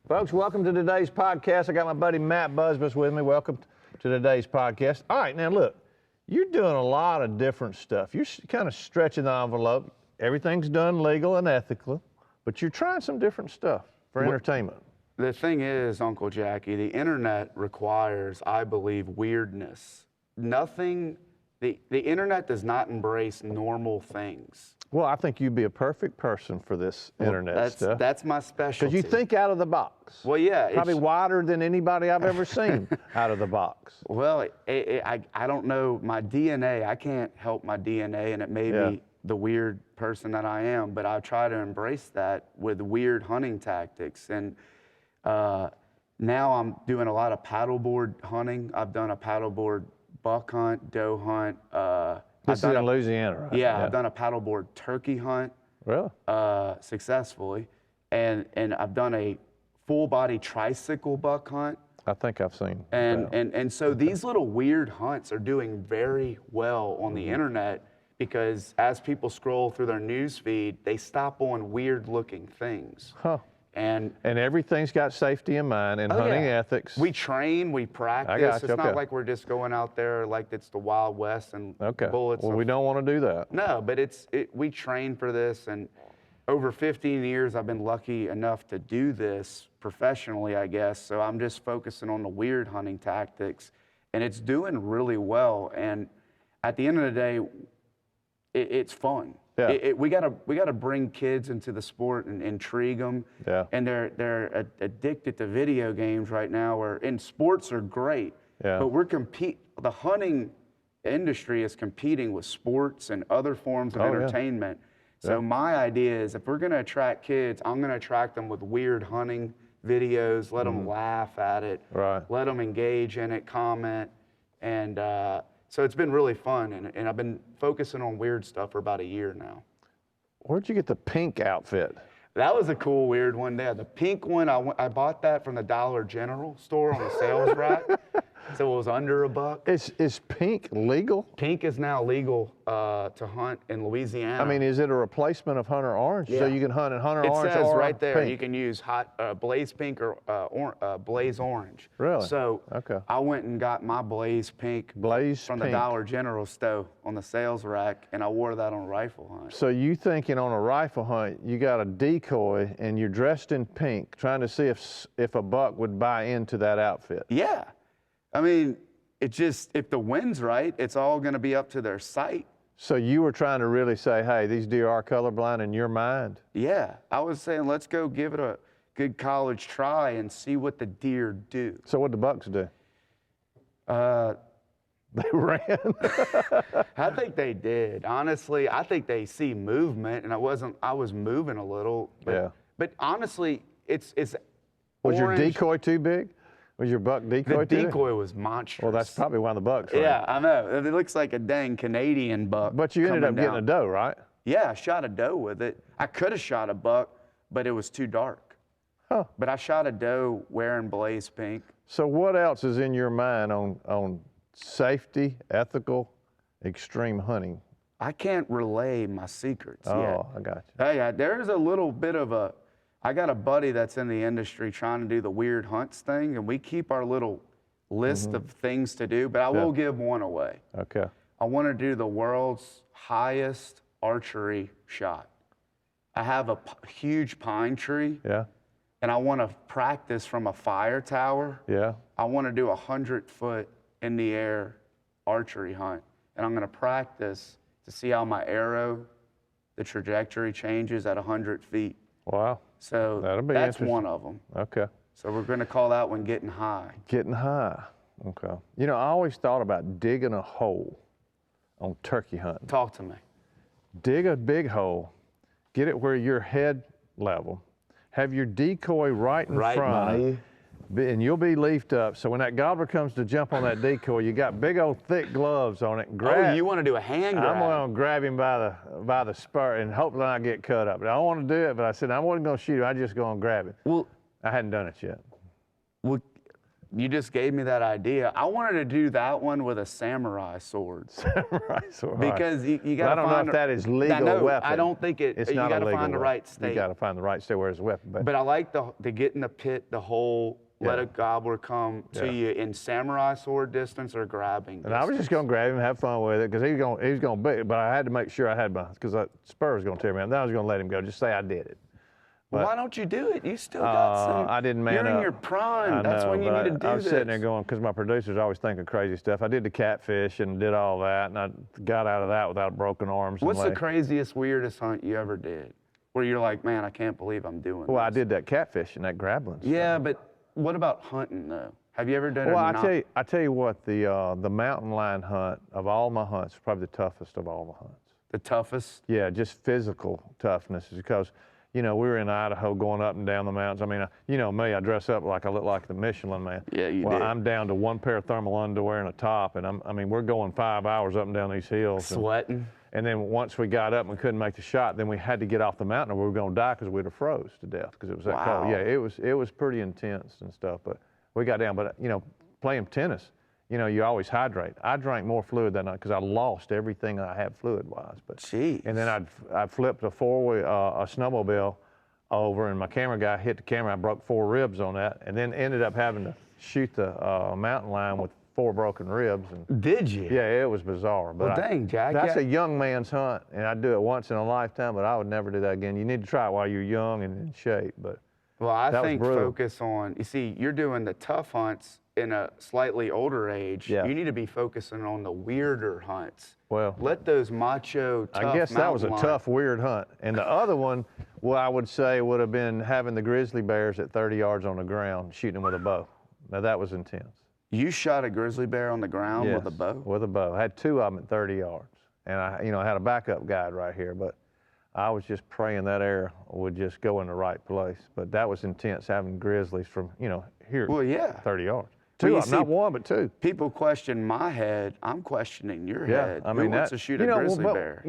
Folks, welcome to today's podcast. I got my buddy Matt Busbice with me. Welcome to today's podcast. All right, now look, you're doing a lot of different stuff. You're kind of stretching the envelope. Everything's done legal and ethical, but you're trying some different stuff for entertainment. The thing is, Uncle Jackie, the internet requires, I believe, weirdness. The internet does not embrace normal things. Well, I think you'd be a perfect person for this internet stuff. That's my specialty. Because you think out of the box. Well, yeah. Probably wider than anybody I've ever seen out of the box. Well, I don't know. My DNA, I can't help my DNA, and it may be the weird person that I am, but I try to embrace that with weird hunting tactics. And now I'm doing a lot of paddleboard hunting. I've done a paddleboard buck hunt, doe hunt. This is in Louisiana, right? Yeah, I've done a paddleboard turkey hunt. Really? Successfully. And I've done a full body tricycle buck hunt. I think I've seen and so these little weird hunts are doing very well on the internet because as people scroll through their news feed, they stop on weird looking things. Huh. And everything's got safety in mind and hunting ethics. We train, we practice. It's not like we're just going out there like it's the Wild West and bullets. Well, we don't want to do that. No, but we train for this, and over 15 years I've been lucky enough to do this professionally, I guess. So I'm just focusing on the weird hunting tactics, and it's doing really well. And at the end of the day, it's fun. Yeah. We gotta bring kids into the sport and intrigue them. Yeah. And they're addicted to video games right now. And sports are great. Yeah. But the hunting industry is competing with sports and other forms of entertainment. So my idea is if we're gonna attract kids, I'm gonna attract them with weird hunting videos. Let them laugh at it. Right. Let them engage in it, comment, and. So it's been really fun, and I've been focusing on weird stuff for about a year now. Where'd you get the pink outfit? That was a cool, weird one there. The pink one, I bought that from the Dollar General store on the sales rack. So it was under $1. Is pink legal? Pink is now legal to hunt in Louisiana. I mean, is it a replacement of Hunter Orange? Yeah. So you can hunt in Hunter Orange It says or right there, pink. you can use Blaze Pink or Blaze Orange. Really? So I went and got my Blaze Pink from the Dollar General store on the sales rack, and I wore that on a rifle hunt. So you thinking on a rifle hunt, you got a decoy and you're dressed in pink, trying to see if a buck would buy into that outfit. Yeah. I mean, if the wind's right, it's all going to be up to their sight. So you were trying to really say, hey, these deer are colorblind in your mind? Yeah. I was saying, let's go give it a good college try and see what the deer do. So what'd the bucks do? They ran? I think they did. Honestly, I think they see movement, and I was moving a little. But honestly, it's Was orange. your decoy too big? Was your buck decoy The decoy was monstrous. Well, that's probably one of the bucks, right? Yeah, I know. It looks like a dang Canadian buck. But you ended up getting a doe, right? Yeah, I shot a doe with it. I could have shot a buck, but it was too dark. Huh. But I shot a doe wearing Blaze Pink. So what else is in your mind on safety, ethical, extreme hunting? I can't relay my secrets yet. Oh, I got you. Hey, there's a little bit of I got a buddy that's in the industry trying to do the weird hunts thing, and we keep our little list of things to do, but I will give one away. Okay. I want to do the world's highest archery shot. I have a huge pine tree. Yeah. And I want to practice from a fire tower. Yeah. I want to do 100-foot in the air archery hunt. And I'm going to practice to see how my arrow, the trajectory changes at 100 feet. Wow. So that's one of them. Okay. So we're going to call that one Getting High. Getting High. Okay. You know, I always thought about digging a hole on turkey hunting. Talk to me. Dig a big hole, get it where you're head level, have your decoy right in front, and you'll be leafed up. So when that gobbler comes to jump on that decoy, you got big old thick gloves on it. Oh, you want to do a hand grab? I'm going to grab him by the spur and hopefully not get cut up. But I don't want to do it, but I said I wasn't going to shoot him. I just going to grab him. Well, I hadn't done it yet. Well, you just gave me that idea. I wanted to do that one with a samurai sword. Samurai sword. Because you got to find. I don't know if that is legal weapon. I don't think it's you not got a to legal find the weapon. right state. You got to find the right state where it's a weapon. But I like the get in the pit, the hole, let a gobbler come to you in samurai sword distance or grabbing distance. And I was just gonna grab him, have fun with it, because he was gonna beat, but I had to make sure I had my, because spur was gonna tear me up. Then I was gonna let him go, just say I did it. But, why don't you do it? You still got some. I didn't man up. You're in your prime. That's when you need to do this. I was sitting there going, because my producers always think of crazy stuff. I did the catfish and did all that, and I got out of that without broken arms. What's the craziest, weirdest hunt you ever did? Where you're like, man, I can't believe I'm doing this. Well, I did that catfish and that grappling stuff. Yeah, but what about hunting though? Have you ever done? Well, I tell you what, the mountain lion hunt of all my hunts is probably the toughest of all the hunts. The toughest? Yeah, just physical toughness, because we were in Idaho going up and down the mountains. I mean, you know me, I dress up like I look like the Michelin Man. Yeah, you did. Well, I'm down to one pair of thermal underwear and a top, and we're going 5 hours up and down these hills. Sweating. And then once we got up and we couldn't make the shot, then we had to get off the mountain or we were going to die because we'd have froze to death because it was that cold. Yeah, it was pretty intense and stuff, but we got down. But, playing tennis, you always hydrate. I drank more fluid that night because I lost everything I had fluid-wise. But jeez. And then I flipped a snowmobile over, and my camera guy hit the camera. I broke 4 ribs on that, and then ended up having to shoot the mountain lion with 4 broken ribs. And did you? Yeah, it was bizarre. But well, dang, Jack. That's a young man's hunt, and I'd do it once in a lifetime, but I would never do that again. You need to try it while you're young and in shape. But well, I think focus on, you see, you're doing the tough hunts in a slightly older age. Yeah. You need to be focusing on the weirder hunts. Well, let those macho, tough I guess that was a tough, weird hunt. And the other one, well, I would say would have been having the grizzly bears at 30 yards on the ground, shooting them with a bow. Now, that was intense. You shot a grizzly bear on the ground with a bow? With a bow. I had 2 of them at 30 yards. And I had a backup guide right here, but I was just praying that arrow would just go in the right place. But that was intense, having grizzlies from, here, well, yeah, 30 yards. 2 of them, not 1, but 2. People question my head. I'm questioning your head. I mean, who wants to shoot a grizzly bear?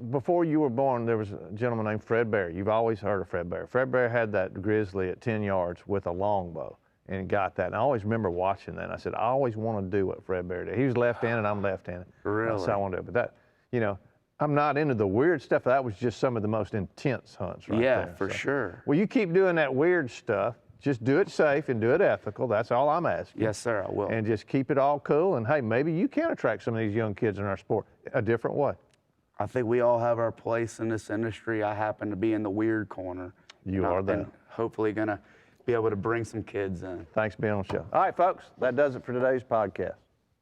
Before you were born, there was a gentleman named Fred Bear. You've always heard of Fred Bear. Fred Bear had that grizzly at 10 yards with a longbow. And got that. And I always remember watching that. And I said, I always want to do what Fred Bear did. He was left-handed, I'm left-handed. Really? So I want to do it. But that, I'm not into the weird stuff. That was just some of the most intense hunts right there. Yeah, for sure. Well, you keep doing that weird stuff. Just do it safe and do it ethical. That's all I'm asking. Yes, sir, I will. And just keep it all cool. And, hey, maybe you can attract some of these young kids in our sport a different way. I think we all have our place in this industry. I happen to be in the weird corner. You are that. And hopefully going to be able to bring some kids in. Thanks for being on the show. All right, folks, that does it for today's podcast.